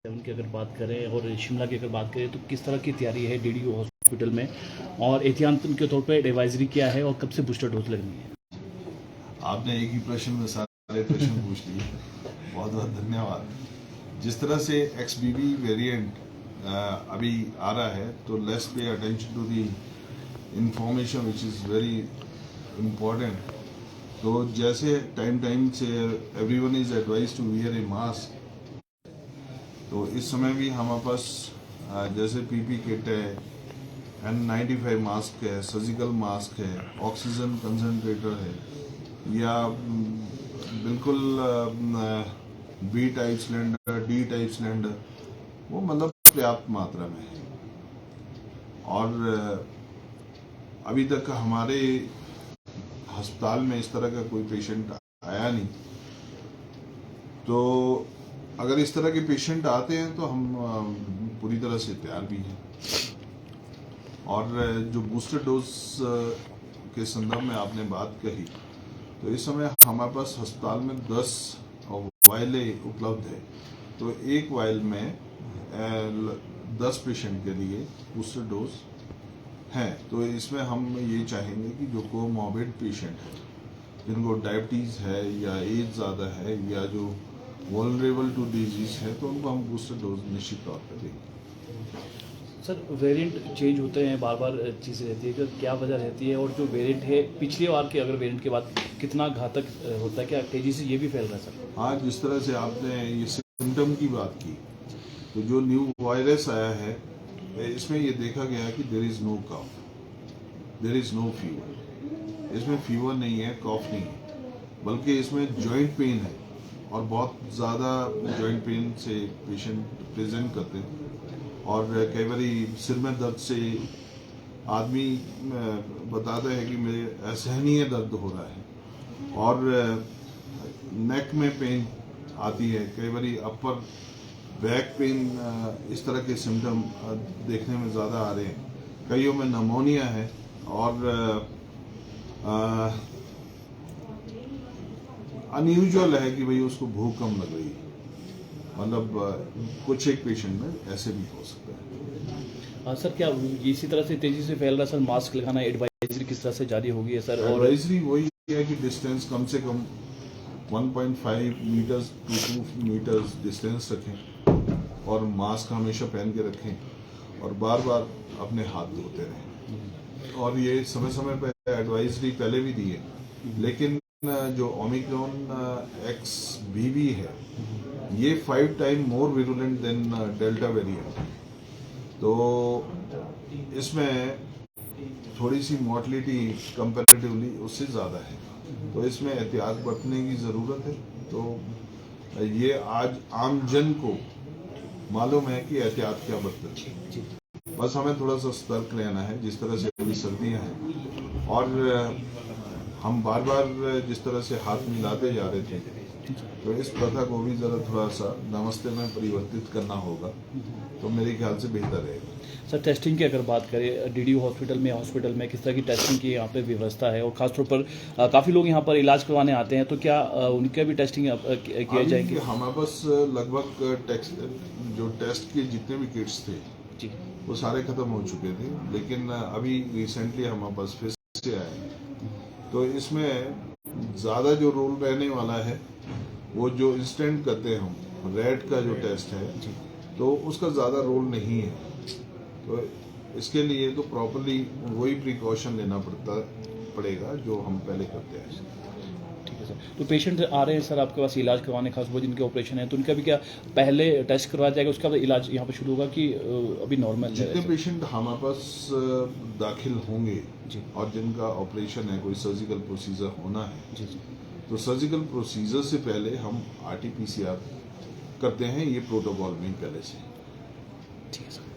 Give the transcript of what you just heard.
की अगर बात करें और शिमला की अगर बात करें तो किस तरह की तैयारी है डीडीयू हॉस्पिटल में, और एहतियातन के तौर पर एडवाइजरी क्या है और कब से बूस्टर डोज लगनी है? आपने एक ही प्रश्न में सारे प्रश्न पूछ लिए। बहुत बहुत धन्यवाद। जिस तरह से XBB वेरिएंट अभी आ रहा है, तो let's pay attention to the information which is very important. तो जैसे टाइम से everyone is advise to wear a mask, तो इस समय भी हमारे पास जैसे PP किट है, N95 मास्क है, सर्जिकल मास्क है, ऑक्सीजन कंसनट्रेटर है, या बिल्कुल B type cylinder, D type cylinder, वो मतलब पर्याप्त मात्रा में है। और अभी तक हमारे अस्पताल में इस तरह का कोई पेशेंट आया नहीं। तो अगर इस तरह के पेशेंट आते हैं तो हम पूरी तरह से तैयार भी हैं। और जो बूस्टर डोज के संदर्भ में आपने बात कही, तो इस समय हमारे पास अस्पताल में 10 वायलें उपलब्ध है। तो एक वायल में 10 पेशेंट के लिए बूस्टर डोज है। तो इसमें हम ये चाहेंगे कि जो कोमॉर्बिड पेशेंट है, जिनको डायबिटीज़ है या एज ज़्यादा है या जो वल्नरेबल टू डिजीज है, तो उनको हम बूस्टर डोज निश्चित तौर पर देंगे। सर, वेरिएंट चेंज होते हैं, बार बार चीज़ें रहती है, कि क्या वजह रहती है? और जो वेरिएंट है पिछली बार के अगर वेरिएंट के बाद कितना घातक होता है, क्या तेज़ी से ये भी फैल रहा है सर? हाँ, जिस तरह से आपने ये सिम्टम की बात की, तो जो न्यू वायरस आया है, इसमें ये देखा गया कि there is no cough, there is no fever. इसमें फीवर नहीं है, कॉफ नहीं है, बल्कि इसमें जॉइंट पेन है, और बहुत ज़्यादा जॉइंट पेन से पेशेंट प्रेजेंट करते हैं। और कई बारी सिर में दर्द से आदमी बताता है कि मेरे असहनीय दर्द हो रहा है, और नेक में पेन आती है, कई बारी अपर बैक पेन, इस तरह के सिम्टम देखने में ज़्यादा आ रहे हैं। कईयों में नमोनिया है, और अनयूजुअल है कि भाई उसको भूख कम लग रही है। मतलब कुछ एक पेशेंट में ऐसे भी हो सकता है। सर, क्या इसी तरह से तेज़ी से फैल रहा है सर? मास्क लगाना एडवाइजरी किस तरह से जारी होगी है सर? और एडवाइजरी वही है कि डिस्टेंस कम से कम 1.5 मीटर्स टू 2 मीटर्स डिस्टेंस रखें, और मास्क हमेशा पहन के रखें, और बार बार अपने हाथ धोते रहें। और ये समय समय पर एडवाइजरी पहले भी दी है, लेकिन जो ओमिक्रॉन XBB है, ये 5 time more virulent than delta variant. तो इसमें थोड़ी सी मॉर्टलिटी कंपैरेटिवली उससे ज़्यादा है, तो इसमें एहतियात बरतने की ज़रूरत है। तो ये आज आम जन को मालूम है कि एहतियात क्या बरतनी। बस हमें थोड़ा सा सतर्क रहना है। जिस तरह से अभी सर्दियाँ हैं, और हम बार बार जिस तरह से हाथ मिलाते जा रहे थे, तो इस प्रथा को भी ज़रा थोड़ा सा नमस्ते में परिवर्तित करना होगा, तो मेरे ख्याल से बेहतर रहेगा। सर, टेस्टिंग की अगर बात करें, डीडीयू हॉस्पिटल में किस तरह की टेस्टिंग की यहाँ पे व्यवस्था है? और खासतौर पर काफ़ी लोग यहाँ पर इलाज करवाने आते हैं, तो क्या उनका भी टेस्टिंग किया जाएगी? हमारे पास लगभग जो टेस्ट के जितने भी किट्स थे जी, वो सारे खत्म हो चुके थे, लेकिन अभी रिसेंटली हमारे पास फिर से आए हैं। तो इसमें ज़्यादा जो रोल रहने वाला है, वो जो इंस्टेंट करते हैं हम, रैट का जो टेस्ट है, तो उसका ज़्यादा रोल नहीं है। तो इसके लिए तो प्रॉपरली वही प्रिकॉशन लेना पड़ेगा जो हम पहले करते हैं। ठीक है सर। तो पेशेंट आ रहे हैं सर आपके पास इलाज करवाने, खासतौर जिनके ऑपरेशन है, तो उनका भी क्या पहले टेस्ट करवाया जाएगा, उसका बाद इलाज यहाँ पे शुरू होगा, कि अभी नॉर्मल? जितने पेशेंट हमारे पास दाखिल होंगे जी, और जिनका ऑपरेशन है, कोई सर्जिकल प्रोसीजर होना है, जी जी, तो सर्जिकल प्रोसीजर से पहले हम RT-PCR करते हैं, ये प्रोटोकॉल में पहले से। ठीक है सर।